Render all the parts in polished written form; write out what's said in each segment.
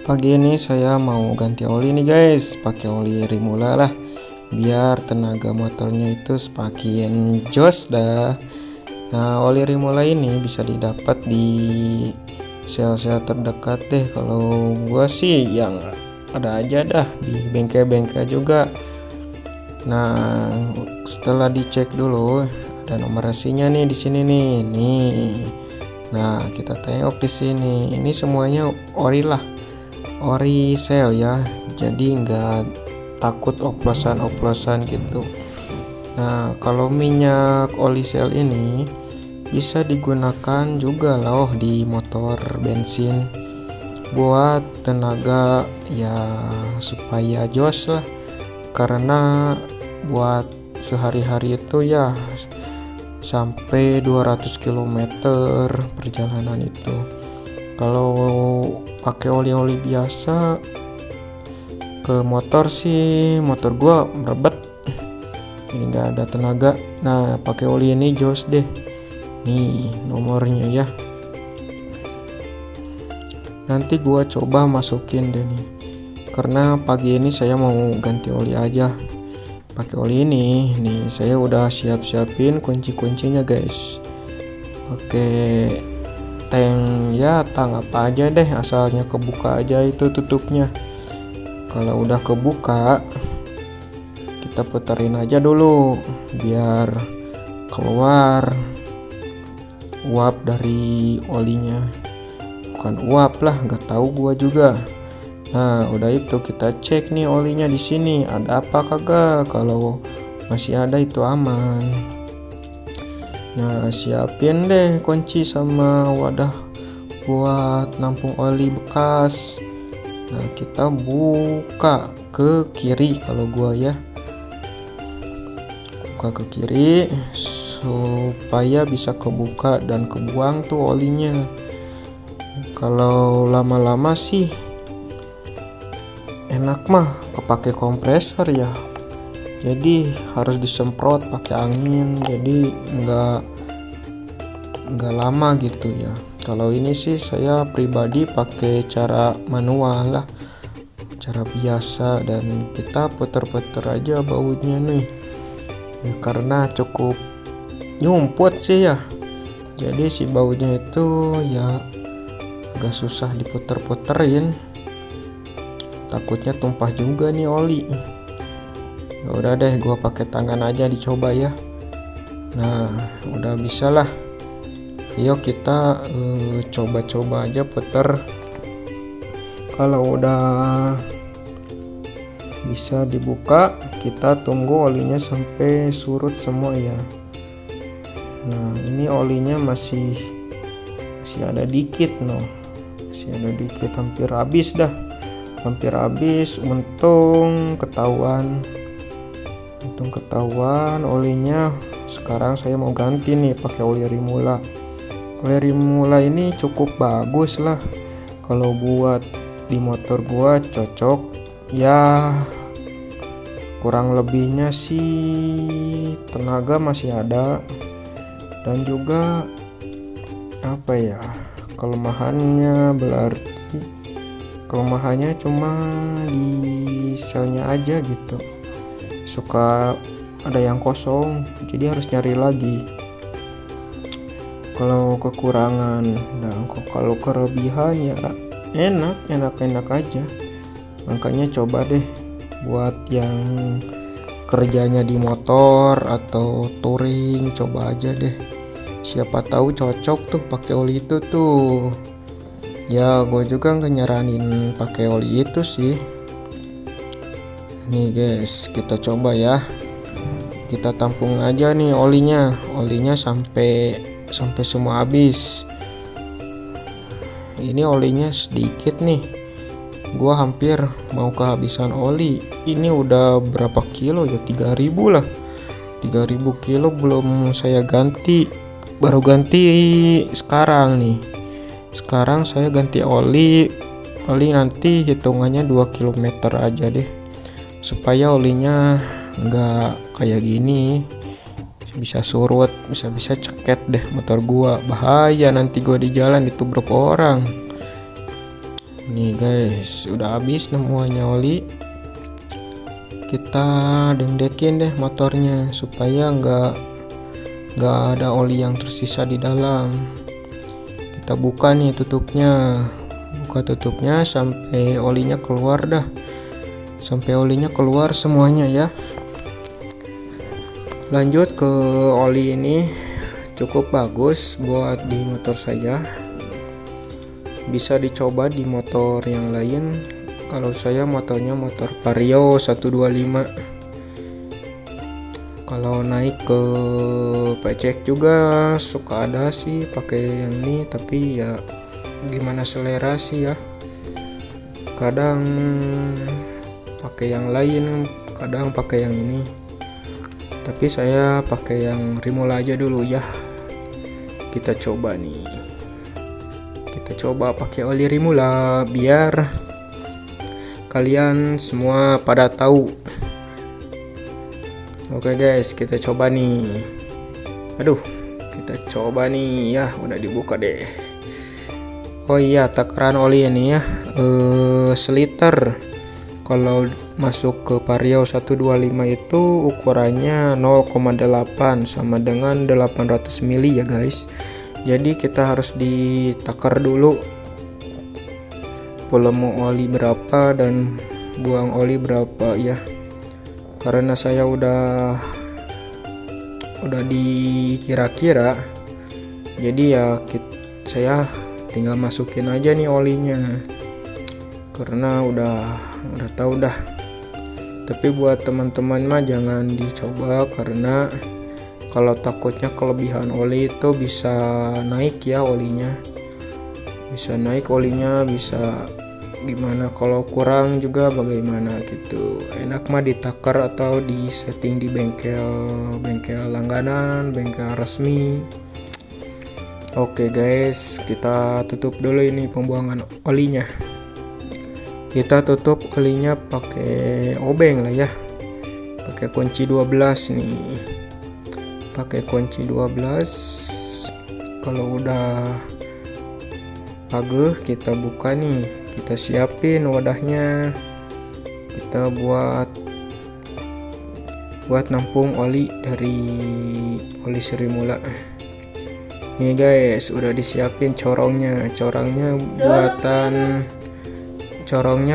Pagi ini saya mau ganti oli nih guys, pakai oli Rimula lah, biar tenaga motornya itu semakin jos dah. Nah, oli Rimula ini bisa didapat di sel-sel terdekat deh. Kalau gua sih yang ada aja dah di bengkel-bengkel juga. Nah, setelah dicek dulu ada nomor resinya nih di sini nih. Nah, kita tengok di sini. Ini semuanya ori lah. Ori sel ya, jadi nggak takut oplosan gitu. Nah, kalau minyak oli sel ini bisa digunakan juga loh di motor bensin buat tenaga ya, supaya jos lah, karena buat sehari-hari itu ya sampai 200 km perjalanan itu. Kalau pakai oli-oli biasa ke motor sih, motor gua merebet, ini nggak ada tenaga. Nah, pakai oli ini jos deh. Nih nomornya ya. Nanti gua coba masukin deh nih, karena pagi ini saya mau ganti oli aja. Pakai oli ini nih, saya udah siap-siapin kunci-kuncinya guys. Pakai tang ya, tang apa aja deh, asalnya kebuka aja itu tutupnya. Kalau udah kebuka, kita puterin aja dulu biar keluar uap dari olinya. Bukan uap lah, nggak tahu gua juga. Nah, udah itu kita cek nih olinya di sini ada apa kagak. Kalau masih ada itu aman. Nah, siapin deh kunci sama wadah buat nampung oli bekas. Nah, kita buka ke kiri kalau gua ya. Buka ke kiri supaya bisa kebuka dan kebuang tuh olinya. Kalau lama-lama sih enak mah kepake kompresor ya. Jadi harus disemprot pakai angin, jadi nggak lama gitu ya. Kalau ini sih saya pribadi pakai cara manual lah, cara biasa, dan kita puter-puter aja bautnya nih ya, karena cukup nyumput sih ya. Jadi si bautnya itu ya agak susah diputer-puterin, takutnya tumpah juga nih oli. Ya udah deh, gua pakai tangan aja dicoba ya. Nah, udah bisa lah. Yuk kita coba-coba aja puter. Kalau udah bisa dibuka, kita tunggu olinya sampai surut semua ya. Nah, ini olinya masih ada dikit masih ada dikit, hampir habis dah. Hampir habis. Untung ketahuan olinya. Sekarang saya mau ganti nih pakai oli Rimula. Oli Rimula ini cukup bagus lah. Kalau buat di motor gua cocok ya. Kurang lebihnya sih tenaga masih ada, dan juga apa ya, kelemahannya cuma di selnya aja gitu. Suka ada yang kosong, jadi harus nyari lagi. Kalau kekurangan, dan kalau kelebihan ya enak aja. Makanya coba deh buat yang kerjanya di motor atau touring, coba aja deh. Siapa tahu cocok tuh pakai oli itu tuh. Ya, gue juga nggak nyaranin pakai oli itu sih. Nih guys, kita coba ya. Kita tampung aja nih olinya sampai semua habis. Ini olinya sedikit nih. Gua hampir mau kehabisan oli. Ini udah berapa kilo ya? 3000 lah. 3000 kilo belum saya ganti. Baru ganti sekarang nih. Sekarang saya ganti oli. Paling nanti hitungannya 2 km aja deh, supaya olinya nggak kayak gini, bisa surut, bisa ceket deh motor gua. Bahaya nanti gua di jalan ditubruk orang. Nih guys, udah habis semuanya oli. Kita dengdekin deh motornya supaya nggak ada oli yang tersisa di dalam. Kita buka nih tutupnya, buka tutupnya sampai olinya keluar dah, sampai olinya keluar semuanya ya. Lanjut ke oli ini, cukup bagus buat di motor saya, bisa dicoba di motor yang lain. Kalau saya motornya motor Vario 125. Kalau naik ke pecek juga suka ada sih pakai yang ini, tapi ya gimana selera sih ya. Kadang pakai yang lain, kadang pakai yang ini. Tapi saya pakai yang Rimula aja dulu ya. Kita coba nih. Kita coba pakai oli Rimula biar kalian semua pada tahu. Oke guys, kita coba nih. Aduh, kita coba nih ya, udah dibuka deh. Oh iya, takaran oli ini ya, seliter. Kalau masuk ke Vario 125 itu ukurannya 0,8 sama dengan 800 ml ya guys. Jadi kita harus ditakar dulu volume oli berapa dan buang oli berapa ya. Karena saya udah dikira-kira, jadi ya saya tinggal masukin aja nih olinya, karena udah tahu dah. Tapi buat teman-teman mah jangan dicoba, karena kalau takutnya kelebihan oli itu bisa naik ya olinya, bisa naik olinya, bisa gimana kalau kurang juga bagaimana gitu. Enak mah ditakar atau di setting di bengkel langganan, bengkel resmi. Oke guys, kita tutup dulu ini pembuangan olinya. Kita tutup olinya pakai obeng lah ya, pakai kunci 12 nih, pakai kunci 12. Kalau udah pageh kita buka nih, kita siapin wadahnya, kita buat nampung oli dari oli Rimula. Nih guys, udah disiapin corongnya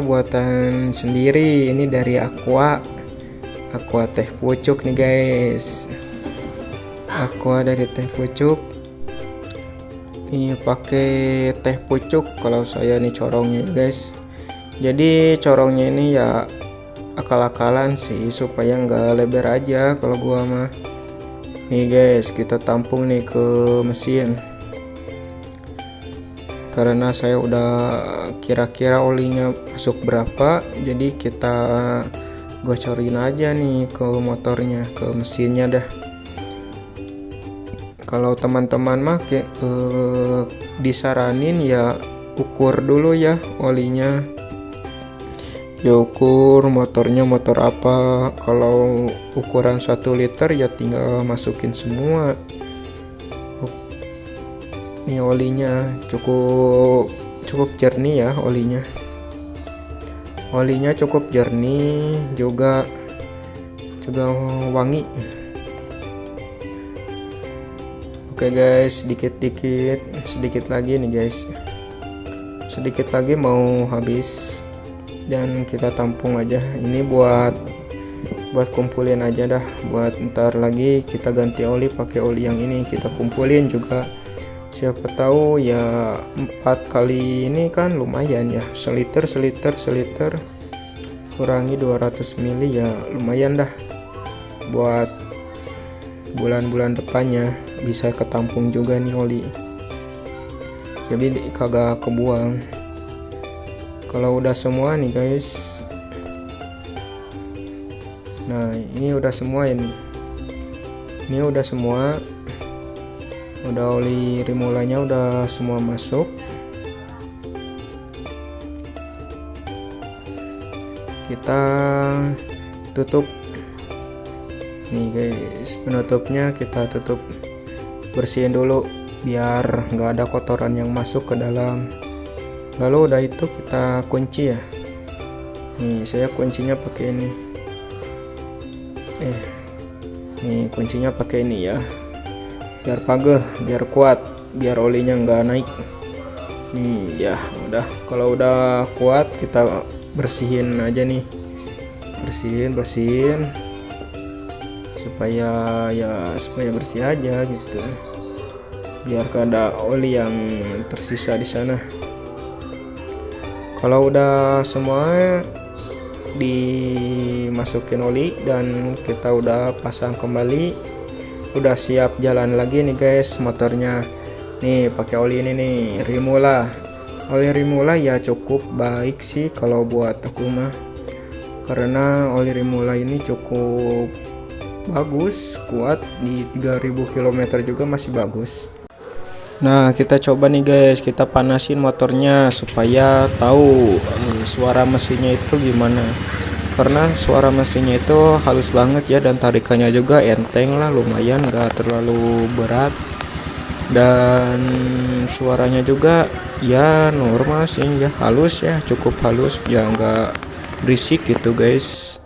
buatan sendiri. Ini dari Aqua teh pucuk nih guys, Aqua dari teh pucuk. Ini pakai teh pucuk kalau saya nih corongnya guys. Jadi corongnya ini ya akal-akalan sih supaya nggak lebar aja kalau gua mah. Nih guys, kita tampung nih ke mesin. Karena saya udah kira-kira olinya masuk berapa, jadi kita gocorin aja nih ke motornya, ke mesinnya dah. Kalau teman-teman make disaranin ya ukur dulu ya olinya, ya ukur motornya motor apa. Kalau ukuran 1 liter ya tinggal masukin semua. Ini olinya cukup jernih ya, olinya cukup jernih, juga wangi. Oke guys, sedikit lagi nih guys, sedikit lagi mau habis, dan kita tampung aja. Ini buat kumpulin aja dah, buat ntar lagi kita ganti oli pakai oli yang ini, kita kumpulin juga. Siapa tahu ya 4 kali ini kan lumayan ya, seliter kurangi 200 ml ya lumayan dah, buat bulan-bulan depannya bisa ketampung juga nih oli, jadi kagak kebuang. Kalau udah semua nih guys, nah ini udah semua ini udah semua, udah oli Rimulanya udah semua masuk. Kita tutup nih guys, penutupnya kita tutup, bersihin dulu biar nggak ada kotoran yang masuk ke dalam. Lalu udah itu kita kunci ya. Nih saya kuncinya pakai ini. Nih kuncinya pakai ini ya, biar pageh, biar kuat, biar olinya nggak naik. Nih ya udah, kalau udah kuat kita bersihin aja nih, bersihin supaya bersih aja gitu, biar gak ada oli yang tersisa di sana. Kalau udah semua dimasukin oli dan kita udah pasang kembali, udah siap jalan lagi nih guys motornya. Nih pakai oli ini nih, Rimula. Oli Rimula ya cukup baik sih kalau buat aku mah, karena oli Rimula ini cukup bagus, kuat, di 3000 km juga masih bagus. Nah kita coba nih guys, kita panasin motornya supaya tahu suara mesinnya itu gimana, karena suara mesinnya itu halus banget ya, dan tarikannya juga enteng lah, lumayan gak terlalu berat, dan suaranya juga ya normal sih ya, halus ya, cukup halus ya, nggak berisik gitu guys.